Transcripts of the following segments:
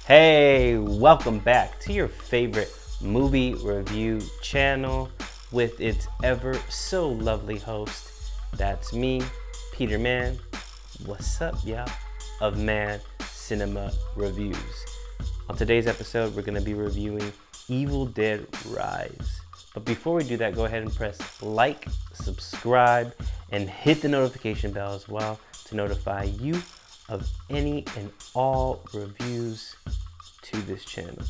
Hey, welcome back to your favorite movie review channel with its ever so lovely host. That's me, Peter Man. What's up, y'all? Of Man Cinema Reviews. On today's episode, we're going to be reviewing Evil Dead Rise. But before we do that, go ahead and press like, subscribe, and hit the notification bell as well to notify you of any and all reviews to this channel.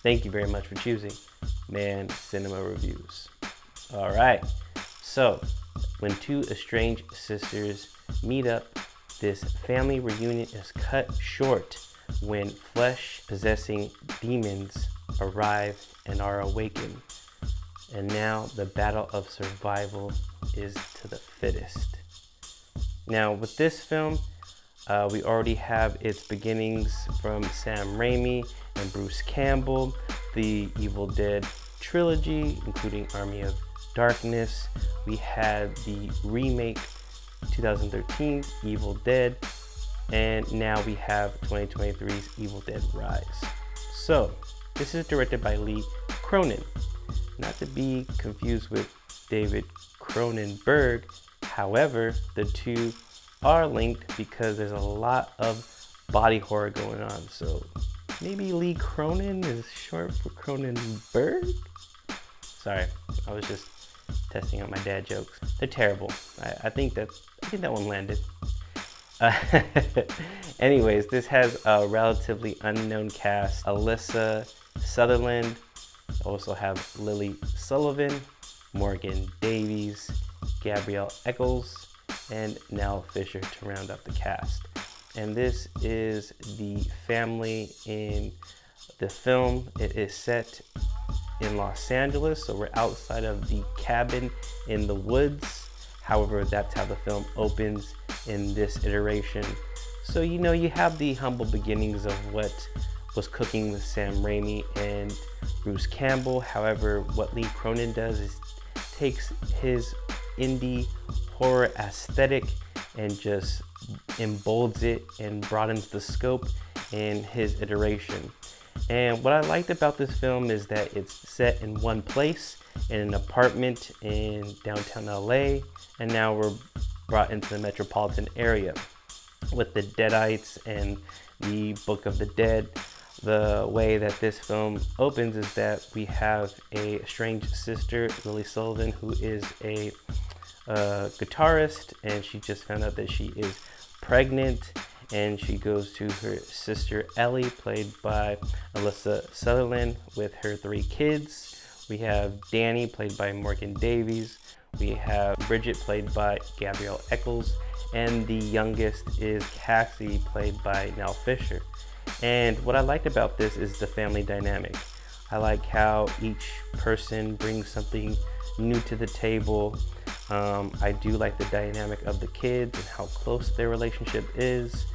Thank you very much for choosing Man Cinema Reviews. All right, so when two estranged sisters meet up, this family reunion is cut short when flesh-possessing demons arrive and are awakened. And now the battle of survival is to the fittest. Now with this film, we already have its beginnings from Sam Raimi and Bruce Campbell, the Evil Dead trilogy, including Army of Darkness. We had the remake 2013 Evil Dead, and now we have 2023's Evil Dead Rise. So this is directed by Lee Cronin, not to be confused with David Cronenberg. However, the two are linked because there's a lot of body horror going on. So maybe Lee Cronin is short for Cronenberg? Sorry, I was just testing out my dad jokes. They're terrible. I think that one landed. Anyways, this has a relatively unknown cast. Alyssa, Sutherland. Also have Lily Sullivan, Morgan Davies, Gabrielle, Echols, and Nell Fisher to round up the cast. And this is the family in the film. It is set in Los Angeles, so we're outside of the cabin in the woods. However, that's how the film opens in this iteration. So you have the humble beginnings of what was cooking with Sam Raimi and Bruce Campbell. However, what Lee Cronin does is takes his indie horror aesthetic and just embolds it and broadens the scope in his iteration. And what I liked about this film is that it's set in one place, in an apartment in downtown LA, and now we're brought into the metropolitan area with the Deadites and the Book of the Dead. The way that this film opens is that we have a estranged sister, Lily Sullivan, who is a guitarist, and she just found out that she is pregnant, and she goes to her sister Ellie, played by Alyssa Sutherland, with her 3 kids. We have Danny, played by Morgan Davies. We have Bridget, played by Gabrielle Echols, and the youngest is Cassie, played by Nell Fisher. And what I liked about this is the family dynamic. I like how each person brings something new to the table. I do like the dynamic of the kids and how close their relationship is.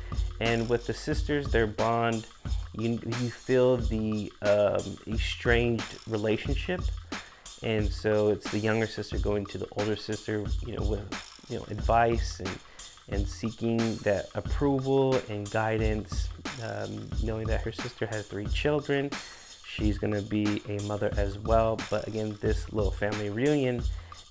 And with the sisters, their bond, you feel the estranged relationship. And so it's the younger sister going to the older sister, with advice and seeking that approval and guidance, knowing that her sister has 3 children. She's gonna be a mother as well. But again, this little family reunion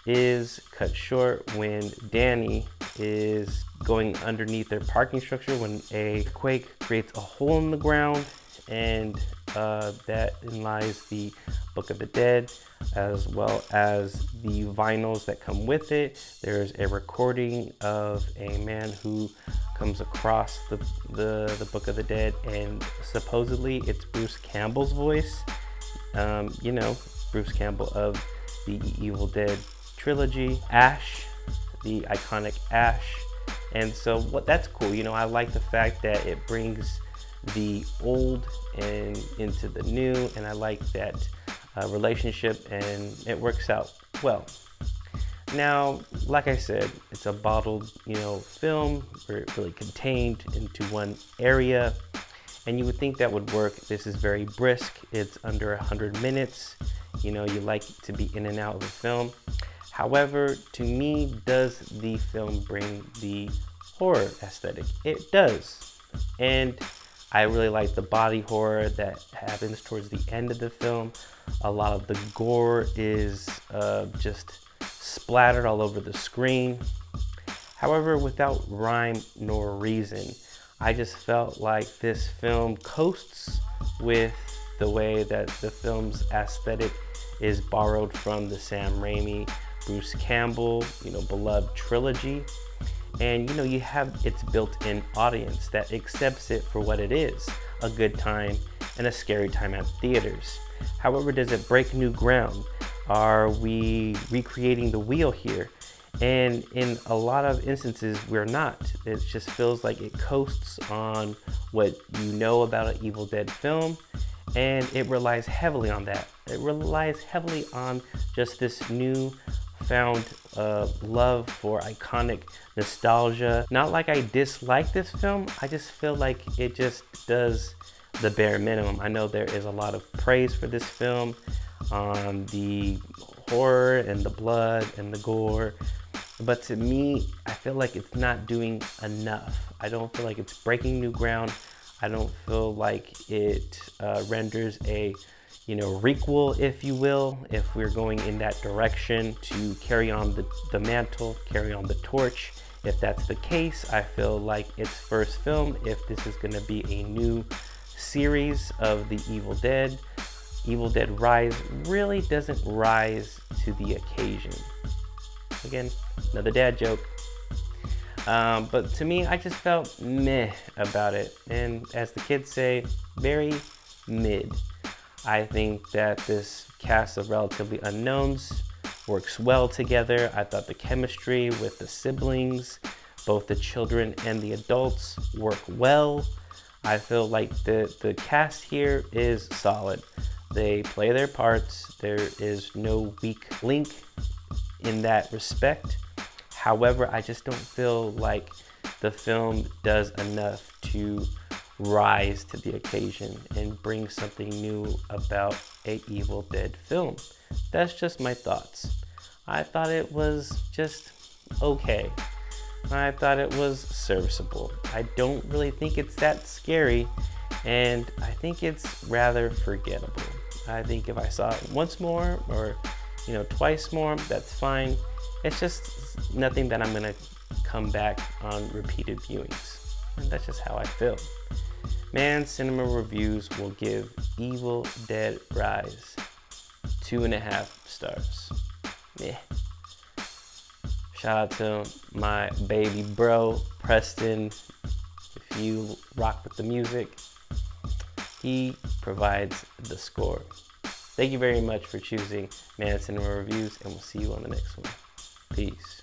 is cut short when Danny is going underneath their parking structure when a quake creates a hole in the ground, and that lies the Book of the Dead, as well as the vinyls that come with it. There's a recording of a man who comes across the Book of the Dead, and supposedly it's Bruce Campbell's voice. Bruce Campbell of the Evil Dead trilogy, Ash, the iconic Ash. And so that's cool. I like the fact that it brings the old and into the new, and I like that relationship, and it works out well. Now, like I said, it's a bottled, film. We're really contained into one area, and you would think that would work. This is very brisk. It's under 100 minutes. You like to be in and out of the film. However, to me, does the film bring the horror aesthetic? It does. And I really like the body horror that happens towards the end of the film. A lot of the gore is just splattered all over the screen. However, without rhyme nor reason, I just felt like this film coasts with the way that the film's aesthetic is borrowed from the Sam Raimi, Bruce Campbell, beloved trilogy. And you have its built-in audience that accepts it for what it is, a good time and a scary time at theaters. However, does it break new ground? Are we recreating the wheel here? And in a lot of instances, we're not. It just feels like it coasts on what you know about an Evil Dead film, and it relies heavily on that. It relies heavily on just this new found love for iconic nostalgia. Not like I dislike this film, I just feel like it just does the bare minimum. I know there is a lot of praise for this film on the horror and the blood and the gore, but to me, I feel like it's not doing enough. I don't feel like it's breaking new ground. I don't feel like it renders a requel, if you will, if we're going in that direction to carry on the mantle, carry on the torch. If that's the case, I feel like its first film, if this is gonna be a new series of the Evil Dead Rise really doesn't rise to the occasion. Again, another dad joke. But to me, I just felt meh about it. And as the kids say, very mid. I think that this cast of relatively unknowns works well together. I thought the chemistry with the siblings, both the children and the adults, work well. I feel like the cast here is solid. They play their parts. There is no weak link in that respect. However, I just don't feel like the film does enough to rise to the occasion and bring something new about a Evil Dead film. That's just my thoughts. I thought it was just okay. I thought it was serviceable. I don't really think it's that scary, and I think it's rather forgettable. I think if I saw it once more or twice more, that's fine. It's just nothing that I'm gonna come back on repeated viewings. And that's just how I feel. Man Cinema Reviews will give Evil Dead Rise 2.5 stars. Yeah. Shout out to my baby bro, Preston. If you rock with the music, he provides the score. Thank you very much for choosing Man Cinema Reviews, and we'll see you on the next one. Peace.